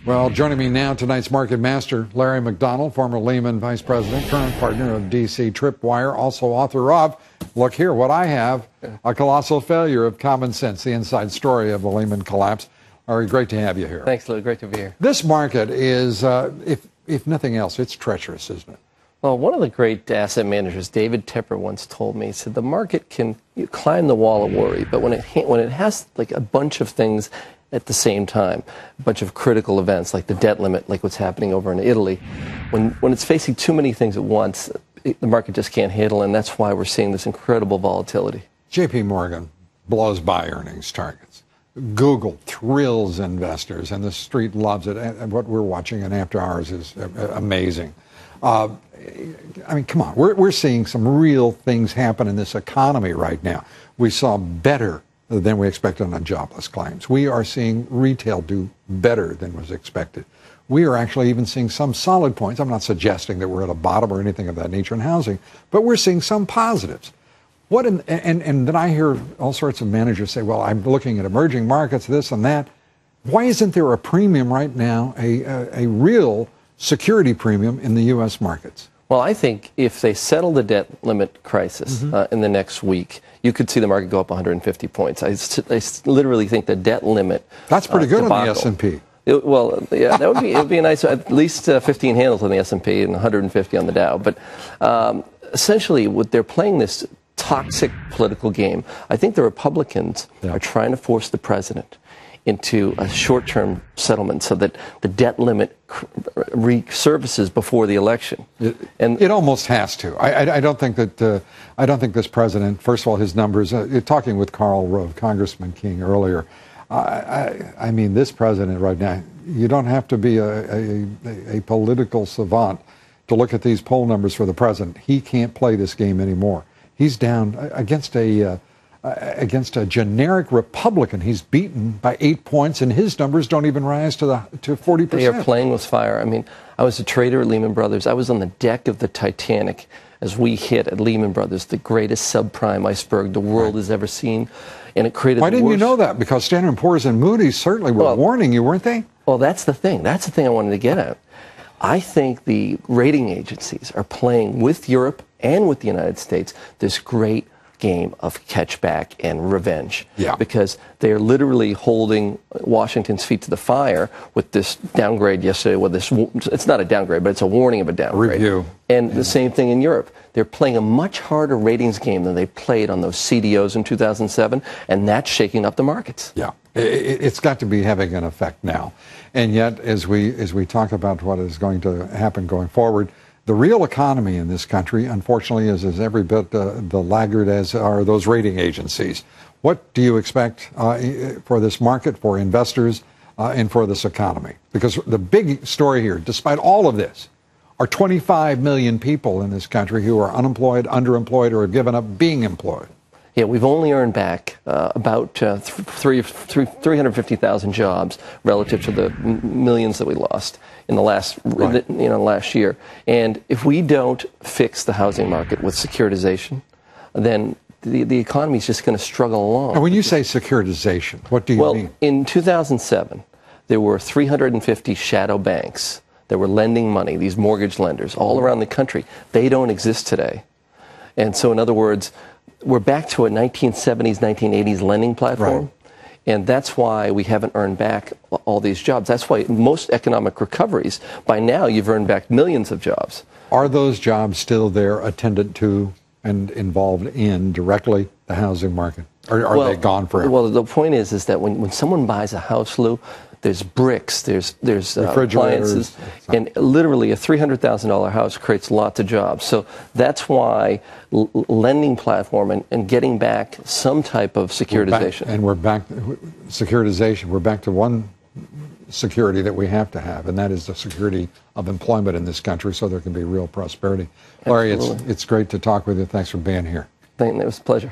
Well, joining me now, tonight's market master, Larry McDonald, former Lehman vice president, current partner of DC Tripwire, also author of, look here, what I have, A Colossal Failure of Common Sense, the inside story of the Lehman collapse. Larry, great to have you here. Thanks, Lou. Great to be here. This market is, if nothing else, it's treacherous, isn't it? Well, one of the great asset managers, David Tepper, once told me, he said, the market can climb the wall of worry, but when it has like a bunch of things at the same time, a bunch of critical events like the debt limit, like what's happening over in Italy, when it's facing too many things at once, the market just can't handle, and that's why we're seeing this incredible volatility. JP Morgan blows by earnings targets. Google thrills investors, and the street loves it. And what we're watching in after hours is amazing. I mean, come on, we're seeing some real things happen in this economy right now. We saw better than we expected on jobless claims. We are seeing retail do better than was expected. We are actually even seeing some solid points. I'm not suggesting that we're at a bottom or anything of that nature in housing, but we're seeing some positives. And then I hear all sorts of managers say, well, I'm looking at emerging markets, this and that. Why isn't there a premium right now, a real security premium in the U.S. markets? Well, I think if they settle the debt limit crisis in the next week, you could see the market go up 150 points. I literally think the debt limit. That's pretty good debacle, on the S&P. Well, yeah, that would be a nice, at least 15 handles on the S&P and 150 on the Dow. But essentially, they're playing this toxic political game. I think the Republicans are trying to force the president into a short-term settlement so that the debt limit resurfaces before the election. It almost has to. I don't think that. I don't think this president. First of all, his numbers. Talking with Karl Rove, Congressman King earlier. I mean, this president right now. You don't have to be a political savant to look at these poll numbers for the president. He can't play this game anymore. He's down against a generic Republican. He's beaten by 8 points, and his numbers don't even rise to 40%. They are playing with fire. I mean, I was a trader at Lehman Brothers. I was on the deck of the Titanic as we hit at Lehman Brothers the greatest subprime iceberg the world has ever seen, and it created. Why didn't you know that? Because Standard & Poor's and Moody's certainly were warning you, weren't they? Well, that's the thing. That's the thing I wanted to get at. I think the rating agencies are playing with Europe and with the United States this great game of catchback and revenge. Yeah. Because they are literally holding Washington's feet to the fire with this downgrade yesterday. With this, it's not a downgrade, but it's a warning of a downgrade. Review. And the same thing in Europe. They're playing a much harder ratings game than they played on those CDOs in 2007, and that's shaking up the markets. Yeah. It's got to be having an effect now. And yet, as we talk about what is going to happen going forward, the real economy in this country, unfortunately, is every bit the laggard as are those rating agencies. What do you expect for this market, for investors, and for this economy? Because the big story here, despite all of this, are 25 million people in this country who are unemployed, underemployed, or have given up being employed. Yeah, we've only earned back about 350,000 jobs relative to the millions that we lost in the last year. And if we don't fix the housing market with securitization, then the economy is just going to struggle along. And when you say securitization, what do you mean? Well, in 2007, there were 350 shadow banks that were lending money, these mortgage lenders, all around the country. They don't exist today. And so, in other words, we're back to a 1970s, 1980s lending platform. Right. And that's why we haven't earned back all these jobs. That's why most economic recoveries, by now, you've earned back millions of jobs. Are those jobs still there attendant to and involved in directly the housing market? Or are they gone forever? Well, the point is that when someone buys a house, Lou, there's bricks, there's appliances, and literally a $300,000 house creates lots of jobs. So that's why lending platform and getting back some type of securitization. We're back securitization. We're back to one security that we have to have, and that is the security of employment in this country, so there can be real prosperity. Larry, it's great to talk with you. Thanks for being here. It was a pleasure.